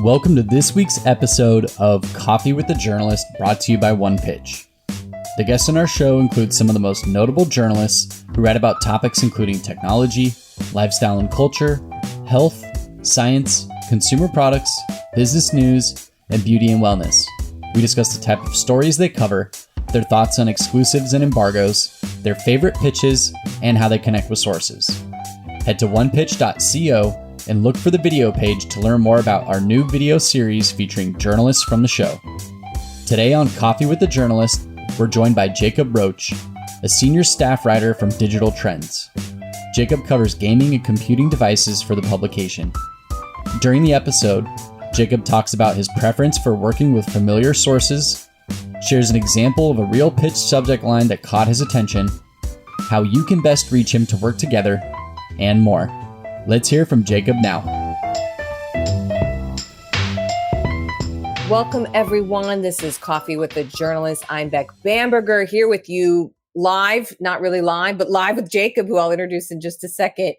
Welcome to this week's episode of Coffee with the Journalist, brought to you by OnePitch. The guests on our show include some of the most notable journalists who write about topics including technology, lifestyle and culture, health, science, consumer products, business news, and beauty and wellness. We discuss the type of stories they cover, their thoughts on exclusives and embargoes, their favorite pitches, and how they connect with sources. Head to onepitch.co and look for the video page to learn more about our new video series featuring journalists from the show. Today on Coffee with the Journalist, we're joined by Jacob Roach, a senior staff writer from Digital Trends. Jacob covers gaming and computing devices for the publication. During the episode, Jacob talks about his preference for working with familiar sources, shares an example of a real pitch subject line that caught his attention, how you can best reach him to work together, and more. Let's hear from Jacob now. Welcome, everyone. This is Coffee with the Journalist. I'm Beck Bamberger here with you live, not really live, but live with Jacob, who I'll introduce in just a second.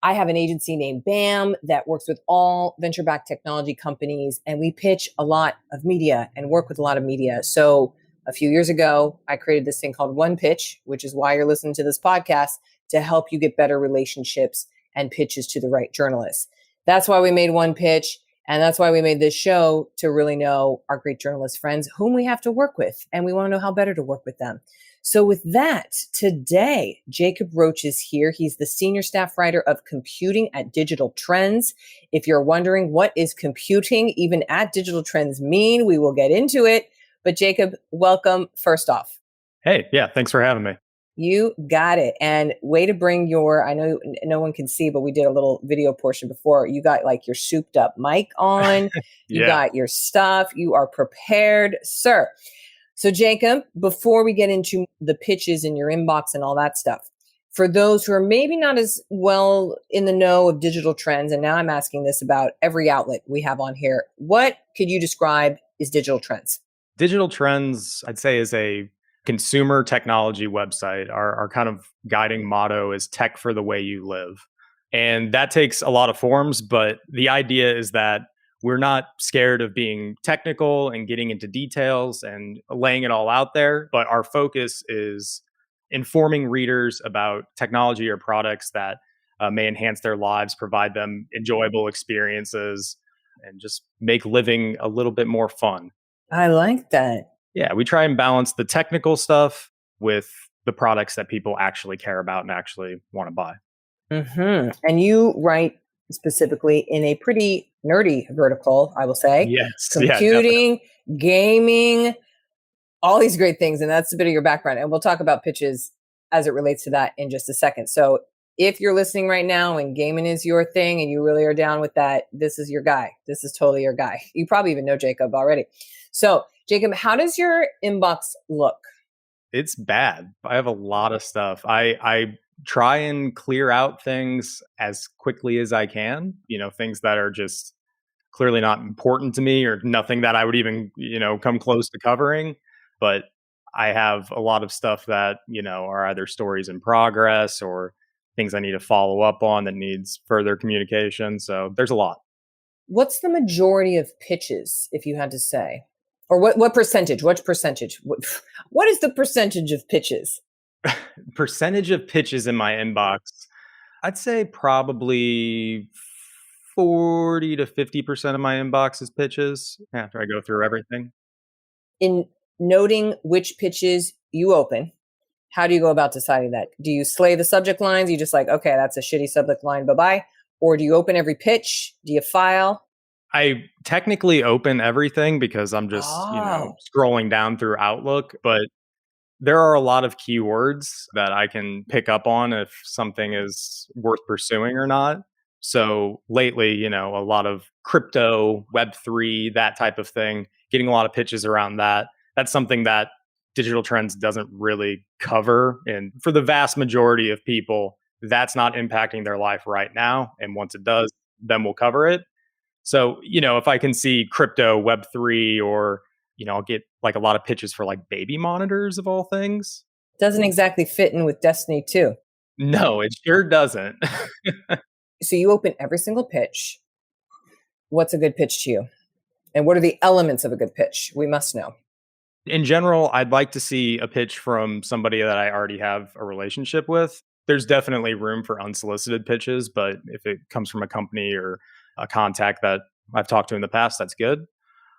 I have an agency named BAM that works with all venture-backed technology companies, and we pitch a lot of media and work with a lot of media. So a few years ago, I created this thing called OnePitch, which is why you're listening to this podcast, to help you get better relationships and pitches to the right journalists. That's why we made OnePitch, and that's why we made this show, to really know our great journalist friends whom we have to work with, and we want to know how better to work with them. So with that, today, Jacob Roach is here. He's the senior staff writer of computing at Digital Trends. If you're wondering what is computing even at Digital Trends mean, we will get into it. But Jacob, welcome first off. Hey, yeah, thanks for having me. You got it. And way to bring your, I know no one can see, but we did a little video portion before. You got like your souped up mic on. You got your stuff. You are prepared, sir. So Jacob, before we get into the pitches in your inbox and all that stuff, for those who are maybe not as well in the know of Digital Trends, and now I'm asking this about every outlet we have on here, what could you describe is Digital Trends? Digital Trends, I'd say, is a consumer technology website. Our kind of guiding motto is tech for the way you live. And that takes a lot of forms, but the idea is that we're not scared of being technical and getting into details and laying it all out there, but our focus is informing readers about technology or products that may enhance their lives, provide them enjoyable experiences, and just make living a little bit more fun. I like that. Yeah, we try and balance the technical stuff with the products that people actually care about and actually want to buy. Mm-hmm. And you write specifically in a pretty nerdy vertical, I will say. Yes. Computing, gaming, all these great things. And that's a bit of your background. And we'll talk about pitches as it relates to that in just a second. So if you're listening right now and gaming is your thing and you really are down with that, this is your guy. This is totally your guy. You probably even know Jacob already. So Jacob, how does your inbox look? It's bad. I have a lot of stuff. I try and clear out things as quickly as I can, things that are just clearly not important to me or nothing that I would even, come close to covering. But I have a lot of stuff that, are either stories in progress or things I need to follow up on that needs further communication. So there's a lot. What's the majority of pitches, if you had to say? Or what percentage? What percentage? What is the percentage of pitches? Percentage of pitches in my inbox, I'd say probably 40 to 50% of my inbox is pitches after I go through everything. In noting which pitches you open, how do you go about deciding that? Do you slay the subject lines? You just like, okay, that's a shitty subject line, bye-bye? Or do you open every pitch? Do you file? I technically open everything because I'm just, scrolling down through Outlook, but there are a lot of keywords that I can pick up on if something is worth pursuing or not. So lately, a lot of crypto, Web3, that type of thing, getting a lot of pitches around that. That's something that Digital Trends doesn't really cover. And for the vast majority of people, that's not impacting their life right now. And once it does, then we'll cover it. So, if I can see crypto, Web3, or, I'll get like a lot of pitches for like baby monitors of all things. Doesn't exactly fit in with Destiny 2. No, it sure doesn't. So you open every single pitch. What's a good pitch to you? And what are the elements of a good pitch? We must know. In general, I'd like to see a pitch from somebody that I already have a relationship with. There's definitely room for unsolicited pitches, but if it comes from a company or a contact that I've talked to in the past, that's good.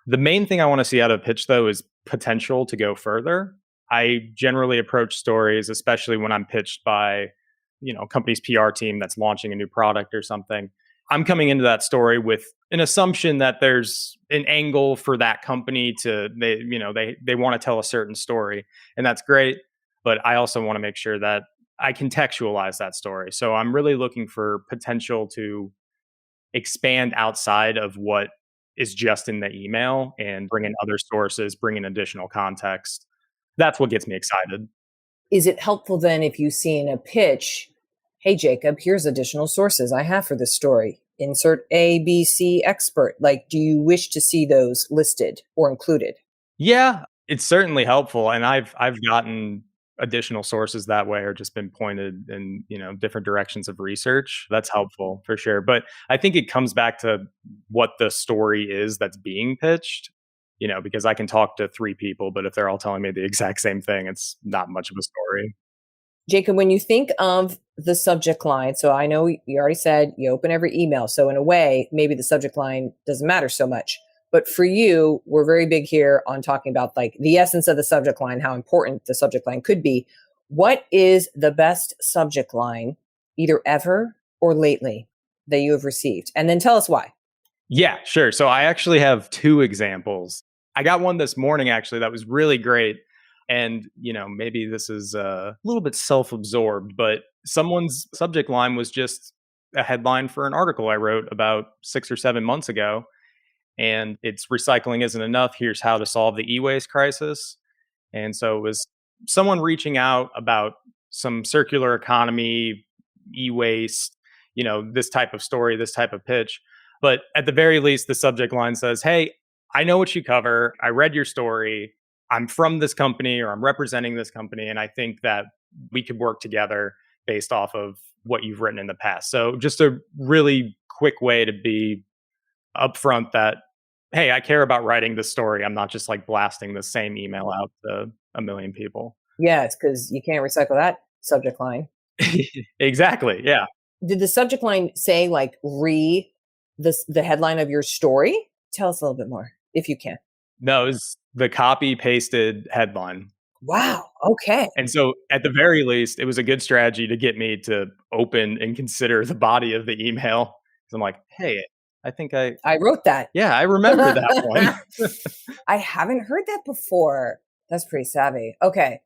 The main thing I want to see out of a pitch, though, is potential to go further. I generally approach stories, especially when I'm pitched by, a company's PR team that's launching a new product or something. I'm coming into that story with an assumption that there's an angle for that company they want to tell a certain story, and that's great. But I also want to make sure that I contextualize that story. So I'm really looking for potential to expand outside of what is just in the email and bring in other sources, bring in additional context. That's what gets me excited. Is it helpful then if you see in a pitch, hey, Jacob, here's additional sources I have for this story. Insert A, B, C expert. Like, do you wish to see those listed or included? Yeah, it's certainly helpful. And I've gotten additional sources that way or just been pointed in, different directions of research. That's helpful for sure. But I think it comes back to what the story is that's being pitched, because I can talk to 3 people, but if they're all telling me the exact same thing, it's not much of a story. Jacob, when you think of the subject line, so I know you already said you open every email. So in a way, maybe the subject line doesn't matter so much. But for you, we're very big here on talking about like the essence of the subject line, how important the subject line could be. What is the best subject line, either ever or lately, that you have received? And then tell us why. Yeah, sure. So I actually have 2 examples. I got one this morning, actually, that was really great. And, maybe this is a little bit self-absorbed, but someone's subject line was just a headline for an article I wrote about 6 or 7 months ago. And it's recycling isn't enough. Here's how to solve the e-waste crisis. And so it was someone reaching out about some circular economy, e-waste, this type of story, this type of pitch. But at the very least, the subject line says, hey, I know what you cover. I read your story. I'm from this company or I'm representing this company. And I think that we could work together based off of what you've written in the past. So just a really quick way to be upfront that, hey, I care about writing this story. I'm not just like blasting the same email out to a million people. Yes, because you can't recycle that subject line. Exactly. Yeah. Did the subject line say like the headline of your story? Tell us a little bit more if you can. No, it was the copy pasted headline. Wow. Okay. And so at the very least, it was a good strategy to get me to open and consider the body of the email. So I'm like, hey, I think I wrote that. Yeah, I remember that one. I haven't heard that before. That's pretty savvy. Okay.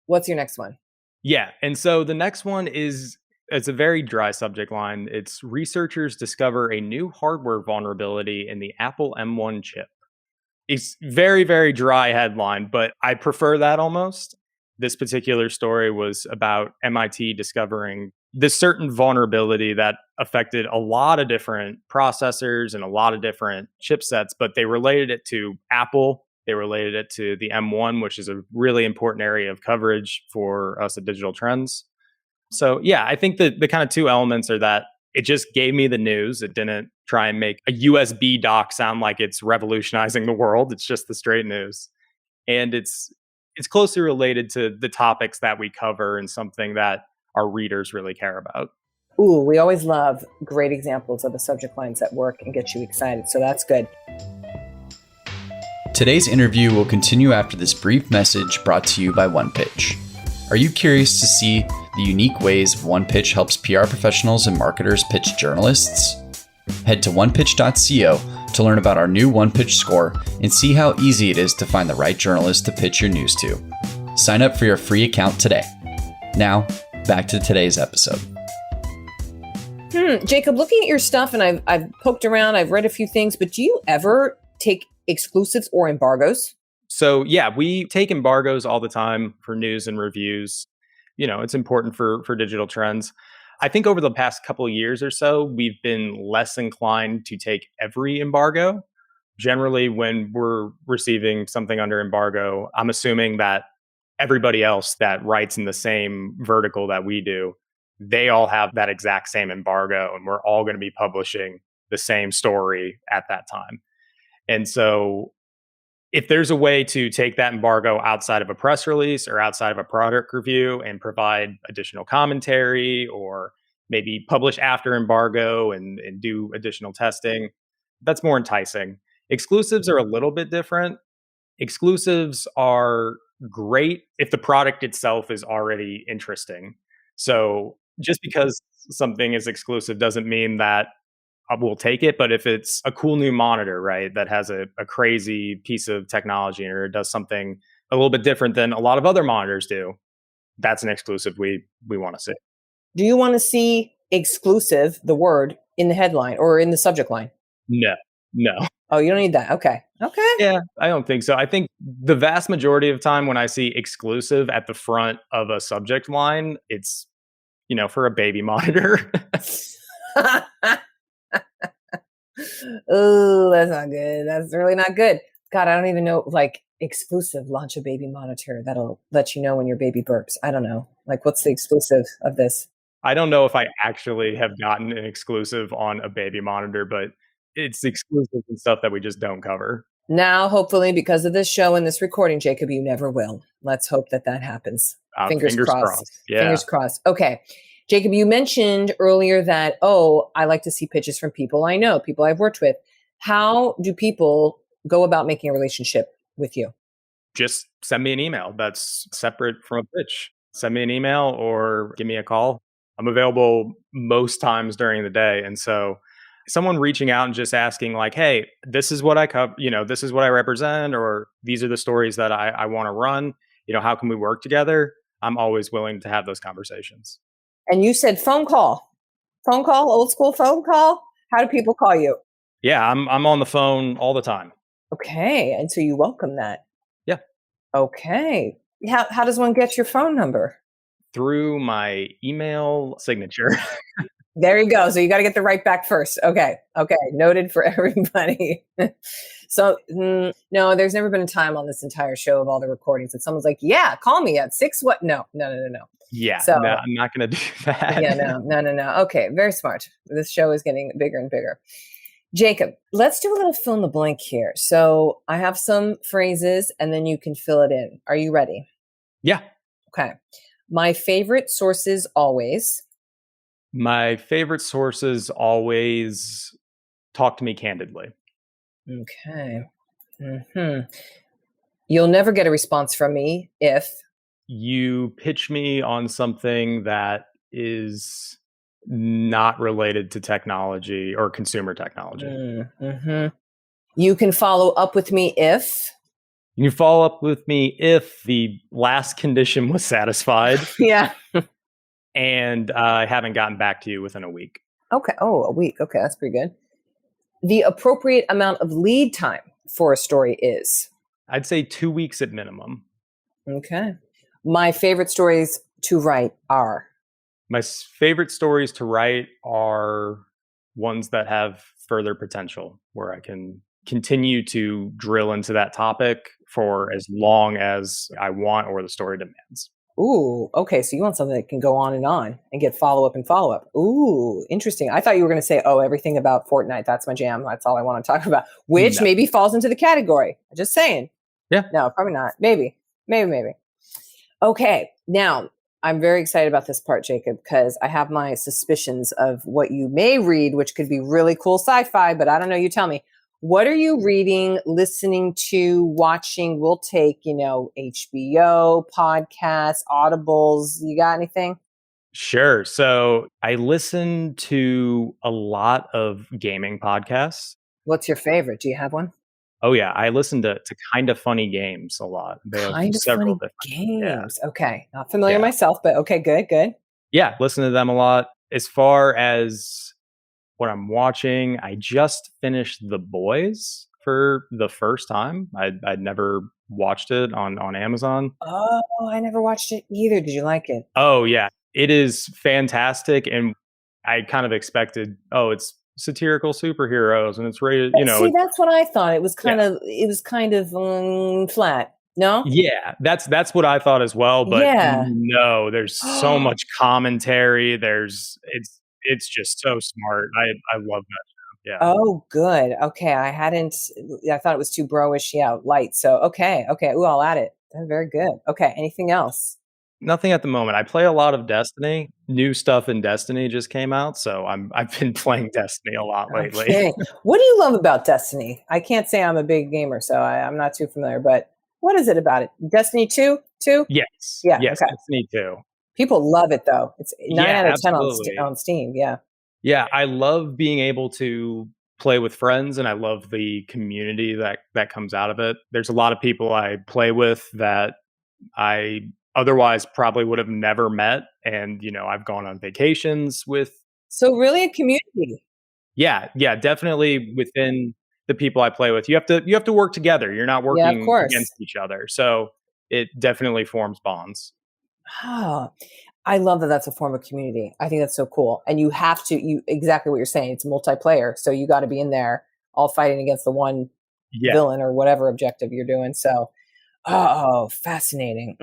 What's your next one? Yeah. And so the next one it's a very dry subject line. It's researchers discover a new hardware vulnerability in the Apple M1 chip. It's very, very dry headline, but I prefer that almost. This particular story was about MIT discovering this certain vulnerability that affected a lot of different processors and a lot of different chipsets, but they related it to Apple. They related it to the M1, which is a really important area of coverage for us at Digital Trends. So yeah, I think that the kind of 2 elements are that it just gave me the news. It didn't try and make a USB dock sound like it's revolutionizing the world. It's just the straight news. And it's closely related to the topics that we cover and something that our readers really care about. Ooh, we always love great examples of the subject lines that work and get you excited. So that's good. Today's interview will continue after this brief message brought to you by OnePitch. Are you curious to see the unique ways OnePitch helps PR professionals and marketers pitch journalists? Head to onepitch.co to learn about our new OnePitch score and see how easy it is to find the right journalist to pitch your news to. Sign up for your free account today. Now, back to today's episode. Jacob, looking at your stuff, and I've poked around, I've read a few things, but do you ever take exclusives or embargoes? So yeah, we take embargoes all the time for news and reviews. It's important for Digital Trends. I think over the past couple of years or so, we've been less inclined to take every embargo. Generally, when we're receiving something under embargo, I'm assuming that everybody else that writes in the same vertical that we do, they all have that exact same embargo, and we're all going to be publishing the same story at that time. And so if there's a way to take that embargo outside of a press release or outside of a product review and provide additional commentary or maybe publish after embargo and do additional testing, that's more enticing. Exclusives are a little bit different. Exclusives are great if the product itself is already interesting. So just because something is exclusive doesn't mean that we'll take it. But if it's a cool new monitor, right, that has a crazy piece of technology or it does something a little bit different than a lot of other monitors do, that's an exclusive we want to see. Do you want to see exclusive, the word, in the headline or in the subject line? No. Oh, you don't need that. Okay. Yeah, I don't think so. I think the vast majority of time when I see exclusive at the front of a subject line, it's, for a baby monitor. Oh, that's not good. That's really not good. God, I don't even know, like, exclusive, launch a baby monitor that'll let you know when your baby burps. I don't know. Like, what's the exclusive of this? I don't know if I actually have gotten an exclusive on a baby monitor, but it's exclusive and stuff that we just don't cover. Now, hopefully, because of this show and this recording, Jacob, you never will. Let's hope that happens. Fingers crossed. Yeah. Fingers crossed. Okay. Jacob, you mentioned earlier that, I like to see pitches from people I know, people I've worked with. How do people go about making a relationship with you? Just send me an email. That's separate from a pitch. Send me an email or give me a call. I'm available most times during the day. And so someone reaching out and just asking like, hey, this is what I cover, this is what I represent, or these are the stories that I want to run. How can we work together? I'm always willing to have those conversations. And you said phone call, old school phone call. How do people call you? Yeah, I'm on the phone all the time. Okay. And so you welcome that. Yeah. Okay. How does one get your phone number? Through my email signature. There you go. So you got to get the right back first. Okay. Noted for everybody. So no, there's never been a time on this entire show of all the recordings that someone's like, yeah, call me at 6. What? No. Yeah. So, no, I'm not going to do that. Yeah, no. Okay. Very smart. This show is getting bigger and bigger. Jacob, let's do a little fill in the blank here. So I have some phrases and then you can fill it in. Are you ready? Yeah. Okay. My favorite sources always. My favorite sources always talk to me candidly. Okay. Mm-hmm. You'll never get a response from me if you pitch me on something that is not related to technology or consumer technology. Mm-hmm. You can follow up with me if you can follow up with me if the last condition was satisfied. Yeah. And I haven't gotten back to you within a week. Okay. Oh, a week. Okay, that's pretty good. The appropriate amount of lead time for a story is? I'd say 2 weeks at minimum. Okay. My favorite stories to write are? My favorite stories to write are ones that have further potential, where I can continue to drill into that topic for as long as I want or the story demands. Ooh, okay. So you want something that can go on and get follow-up and follow-up. Ooh, interesting. I thought you were going to say, everything about Fortnite. That's my jam. That's all I want to talk about, which maybe falls into the category. Just saying. Yeah. No, probably not. Maybe. Okay. Now, I'm very excited about this part, Jacob, because I have my suspicions of what you may read, which could be really cool sci-fi, but I don't know. You tell me. What are you reading, listening to, watching? We'll take, HBO, podcasts, audibles. You got anything? Sure. So I listen to a lot of gaming podcasts. What's your favorite? Do you have one? Oh, yeah. I listen to Kind of Funny Games a lot. They have several different games. Yeah. Okay. Not familiar myself, but okay, good. Yeah. Listen to them a lot. As far as what I'm watching, I just finished The Boys for the first time. I'd never watched it on Amazon. Oh, I never watched it either. Did you like it? Oh, yeah. It is fantastic. And I kind of expected, it's satirical superheroes and it's rated, See, that's what I thought. It was kind of flat. No? Yeah, that's what I thought as well. But no, there's so much commentary. It's just so smart. I love that show. Yeah. Oh, good. Okay. I thought it was too bro-ish. Yeah, light. So, okay. Ooh, I'll add it. That's very good. Okay. Anything else? Nothing at the moment. I play a lot of Destiny. New stuff in Destiny just came out, so I've been playing Destiny a lot lately. Okay. What do you love about Destiny? I can't say I'm a big gamer, so I'm not too familiar, but what is it about it? Destiny 2? Yes. Yeah. Yes, Okay. Destiny 2. People love it though. It's 9 out of 10 absolutely. on Steam. Yeah. Yeah, I love being able to play with friends, and I love the community that comes out of it. There's a lot of people I play with that I otherwise probably would have never met, and I've gone on vacations with. So really a community. Yeah, definitely within the people I play with. You have to work together. You're not Yeah, of working course. against each other. So it definitely forms bonds. Oh, I love that that's a form of community. I think that's so cool. And you have to, exactly what you're saying. It's multiplayer. So you got to be in there all fighting against the one villain or whatever objective you're doing. So, fascinating.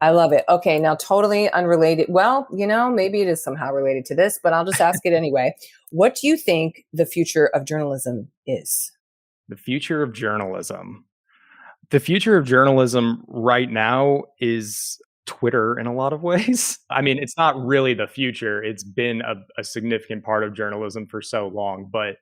I love it. Okay. Now totally unrelated. Well, maybe it is somehow related to this, but I'll just ask it anyway. What do you think the future of journalism is? The future of journalism. The future of journalism right now is Twitter in a lot of ways. I mean, it's not really the future. It's been a significant part of journalism for so long, but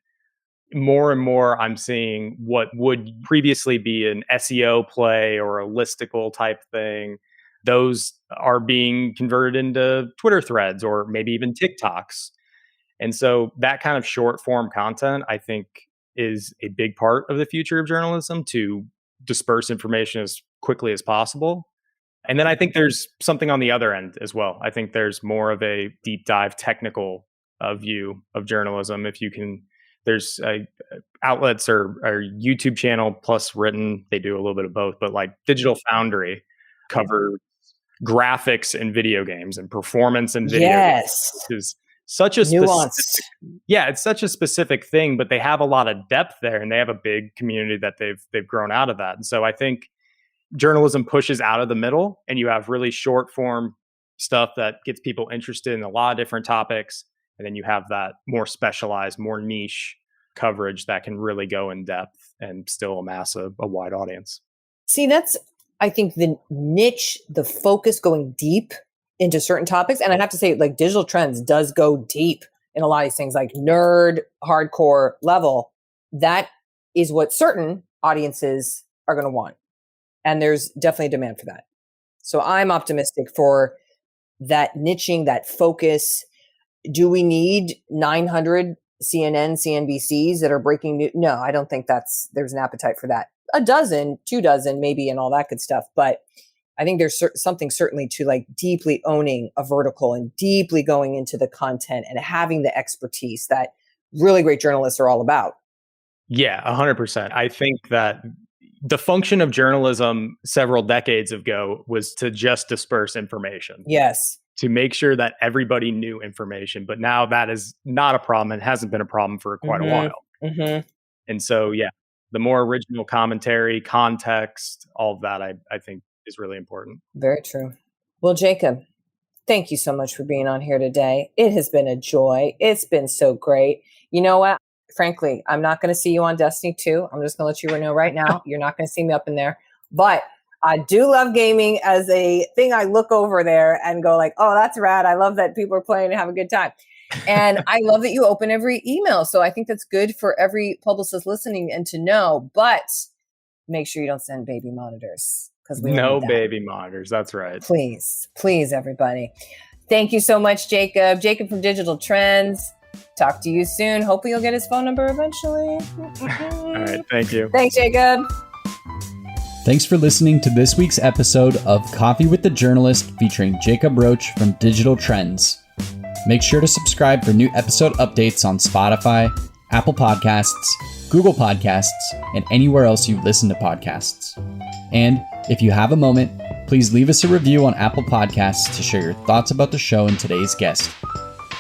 more and more I'm seeing what would previously be an SEO play or a listicle type thing. Those are being converted into Twitter threads or maybe even TikToks. And so that kind of short form content, I think, is a big part of the future of journalism, to disperse information as quickly as possible. And then I think there's something on the other end as well. I think there's more of a deep dive technical view of journalism. If you can, there's outlets or YouTube channel plus written. They do a little bit of both, but like Digital Foundry covers graphics in video games and performance in video games, which is such a nuanced. It's such a specific thing, but they have a lot of depth there, and they have a big community that they've grown out of that. And so I think journalism pushes out of the middle, and you have really short form stuff that gets people interested in a lot of different topics. And then you have that more specialized, more niche coverage that can really go in depth and still amass a wide audience. See, that's, I think, the niche, the focus, going deep into certain topics. And I have to say, like, Digital Trends does go deep in a lot of these things, like nerd, hardcore level. That is what certain audiences are going to want. And there's definitely a demand for that. So I'm optimistic for that niching, that focus. Do we need 900 CNN, CNBCs that are breaking news? No, I don't think there's an appetite for that. A dozen, 2 dozen, maybe, and all that good stuff. But I think there's something certainly to like deeply owning a vertical and deeply going into the content and having the expertise that really great journalists are all about. Yeah, 100%. I think that the function of journalism several decades ago was to just disperse information. Yes. To make sure that everybody knew information. But now that is not a problem. It hasn't been a problem for quite a while. Mm-hmm. And so, the more original commentary, context, all of that, I think is really important. Very true. Well, Jacob, thank you so much for being on here today. It has been a joy. It's been so great. You know what? Frankly, I'm not going to see you on Destiny 2. I'm just going to let you know right now. You're not going to see me up in there. But I do love gaming as a thing. I look over there and go like, oh, that's rad. I love that people are playing and have a good time. And I love that you open every email. So I think that's good for every publicist listening and to know. But make sure you don't send baby monitors. No baby monitors. That's right. Please, everybody. Thank you so much, Jacob. Jacob from Digital Trends. Talk to you soon. Hopefully you'll get his phone number eventually. All right. Thank you. Thanks, Jacob. Thanks for listening to this week's episode of Coffee with the Journalist featuring Jacob Roach from Digital Trends. Make sure to subscribe for new episode updates on Spotify, Apple Podcasts, Google Podcasts, and anywhere else you listen to podcasts. And if you have a moment, please leave us a review on Apple Podcasts to share your thoughts about the show and today's guest.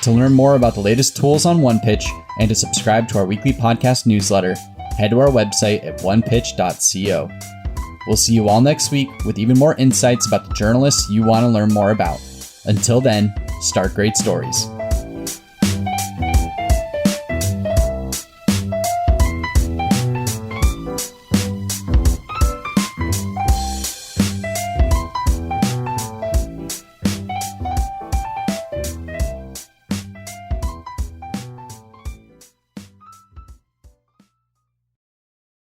To learn more about the latest tools on OnePitch and to subscribe to our weekly podcast newsletter, head to our website at onepitch.co. We'll see you all next week with even more insights about the journalists you want to learn more about. Until then, start great stories.